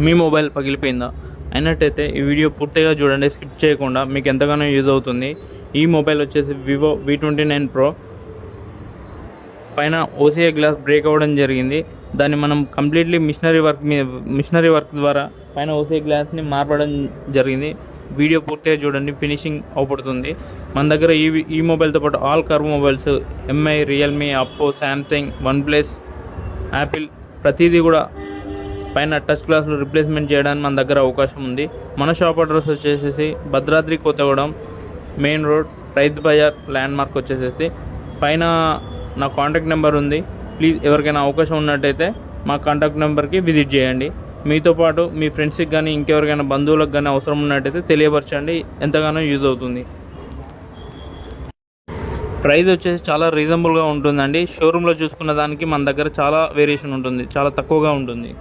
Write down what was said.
మీ mobile పగిలిపోయిందా అయినట్టయితే ఈ video పూర్తిగా చూడండి, స్కిప్ చేయకుండా. మీకు ఎంతగానో యూజ్ అవుతుంది. ఈ మొబైల్ వచ్చేసి వివో V29 Pro. పైన OCA గ్లాస్ బ్రేక్ అవ్వడం జరిగింది. దాన్ని మనం కంప్లీట్లీ మిషనరీ వర్క్ ద్వారా పైన OCA గ్లాస్ని మార్పడం జరిగింది. వీడియో పూర్తిగా చూడండి, ఫినిషింగ్ అవుపడుతుంది. మన దగ్గర ఈ మొబైల్తో పాటు all curve mobiles MI, Realme, అప్పో, శాంసంగ్, OnePlus, యాపిల్ ప్రతిదీ కూడా పైన టచ్ గ్లాసులు రిప్లేస్మెంట్ చేయడానికి మన దగ్గర అవకాశం ఉంది. మన షాప్ అడ్రస్ వచ్చేసి Bhadradri Kothagudem main road, Rythu Bazar land mark వచ్చేసేసి. పైన నా కాంటాక్ట్ నెంబర్ ఉంది. ప్లీజ్ ఎవరికైనా అవకాశం ఉన్నట్టయితే మా కాంటాక్ట్ నెంబర్కి విజిట్ చేయండి. మీతో పాటు మీ ఫ్రెండ్స్కి కానీ ఇంకెవరికైనా బంధువులకు కానీ అవసరం ఉన్నట్టయితే తెలియపరచండి, ఎంతగానో యూజ్ అవుతుంది. ప్రైస్ వచ్చేసి చాలా రీజనబుల్గా ఉంటుందండి. షోరూంలో చూసుకున్న దానికి మన దగ్గర చాలా వేరియేషన్ ఉంటుంది, చాలా తక్కువగా ఉంటుంది.